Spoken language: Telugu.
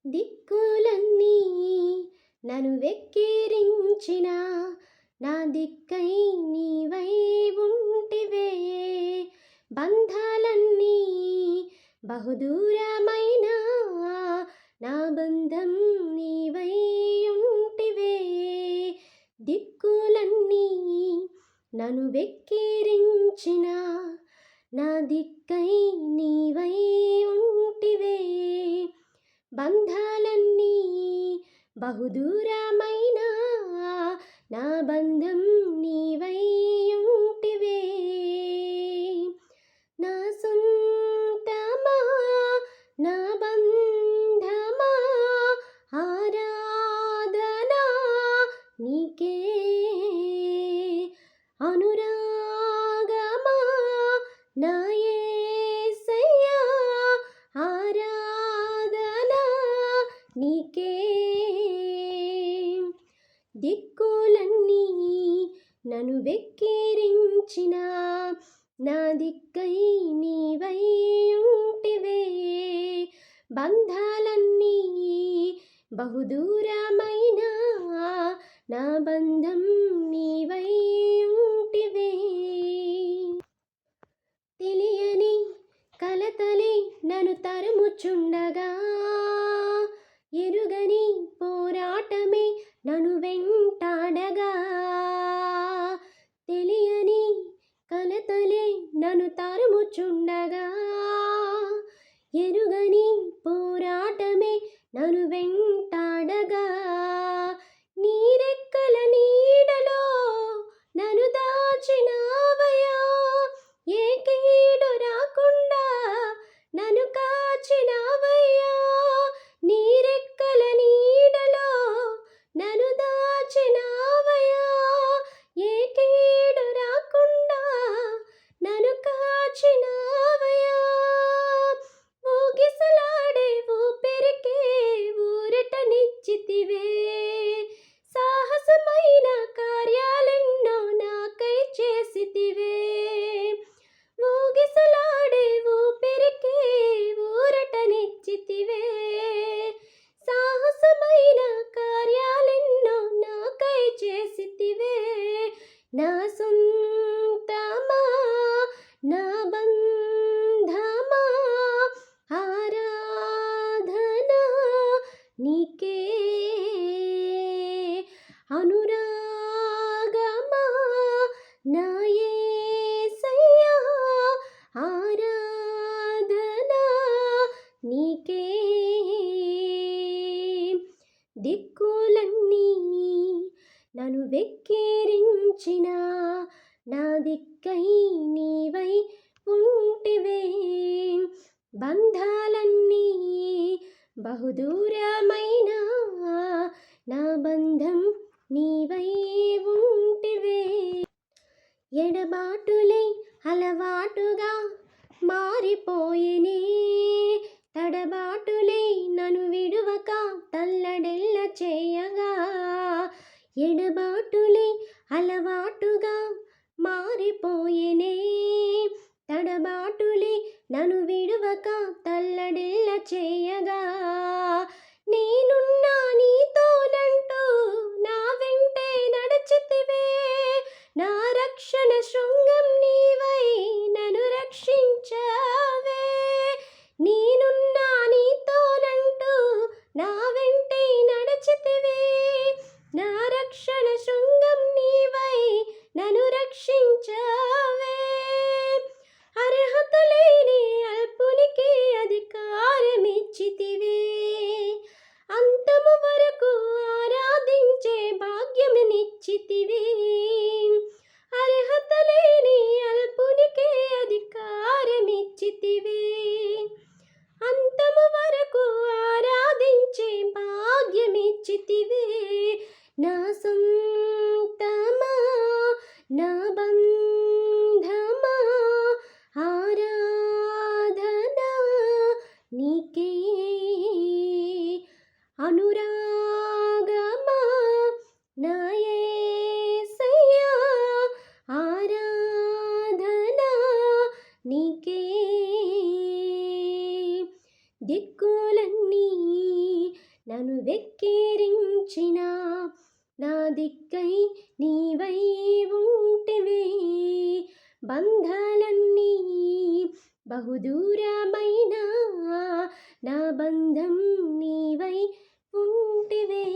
దిక్కులన్నీ నన్ను వెక్కిరించిన నా దిక్కై నీవై ఉంటివే. బంధాలన్నీ బహుదూరమైన నా బంధం నీవై ఉంటివే. దిక్కులన్నీ నన్ను వెక్కిరించిన నా దిక్కై నీవై ఉంటివే. బంధాలన్నీ బహుదూరమైన నా బంధం నీవై ఉంటివే. నా సొంతమా నా బంధమా ఆరాధనా నీకే. అనురాగమా నా యేసయ్యా ఆరాధనా నీకే. దిక్కులన్నీ నన్ను వెక్కిరించిన నా దిక్కై నీవై ఉంటివే. బంధాలన్నీ బహుదూరమైన నా బంధం నీవై ఉంటివే. తెలియని కలతలే నన్ను తరుముచుండగా, ఎరుగని పోరాటమే నన్ను వెంటాడగా. తెలియని కలతలే నన్ను తరుముచుండగా, ఎరుగని పోరాటమే నన్ను వెంటాడగా. నీ రెక్కల నీడలో నన్ను దాచినావయ్యా. ఏ కీడు రాకుండా నన్ను కాచినావయ్యా. నీ రెక్కల నీడలో నన్ను దాచినావయ్యా. ఏ కీడు రాకుండా నన్ను కాచినావయ్యా. ఊగిసలాడే ఊపిరికే ఊరటనిచ్చితివే. సాహసమైన కార్యాలెన్నో నాకై చేసితివే. ఊగిసలాడే ఊపిరికే ఊరటనిచ్చితివే. సాహసమైన కార్యాలెన్నో నాకై చేసితివే. నా సొంతమా నా బంధమా ఆరాధనా నీకే. అనురాగమా నా యేసయ్యా ఆరాధనా నీకే. దిక్కులన్నీ నన్ను వెక్కిరించిన నా దిక్కై నీవై ఉంటివే. బంధాలన్నీ బహుదూరమైన నా బంధం నీవై ఉంటివే. ఎడబాటులే అలవాటుగా మారిపోయినే. తడబాటులే నన్ను విడువక తల్లడెల్ల చేయగా. ఎడబాటులే అలవాటుగా మారిపోయినే. తడబాటులే నన్ను విడువక తల్లడెల్ల చేయగా. నేనున్నా నీతోనంటూ నా వెంటే నడిచితివే. నా రక్షణ శృంగం నీవై నన్ను రక్షించావే. నేనున్నా నీతోనంటూ నా వెంటే నడిచితివే. నా రక్షణ శృంగం నీవై నన్ను రక్షించావే. అర్హత లేని అల్పునికి అధికారమిచ్చితివే. అంతము వరకు ఆరాధించే భాగ్యమునిచ్చితివే. అర్హత లేని అల్పునికి అధికారమిచ్చితివే. అంతము వరకు ఆరాధించే భాగ్యమిచ్చితివే. నా సొంతమా నా బంధమా ఆరాధనా నీకే. అనురాగమా నా యేసయ్యా ఆరాధనా నీకే. దిక్కులన్నీ నన్ను వెక్కిరించిన నా దిక్కై నీవై ఉంటివే. బంధాలన్నీ బహుదూరమైన నా బంధం నీవై ఉంటివే.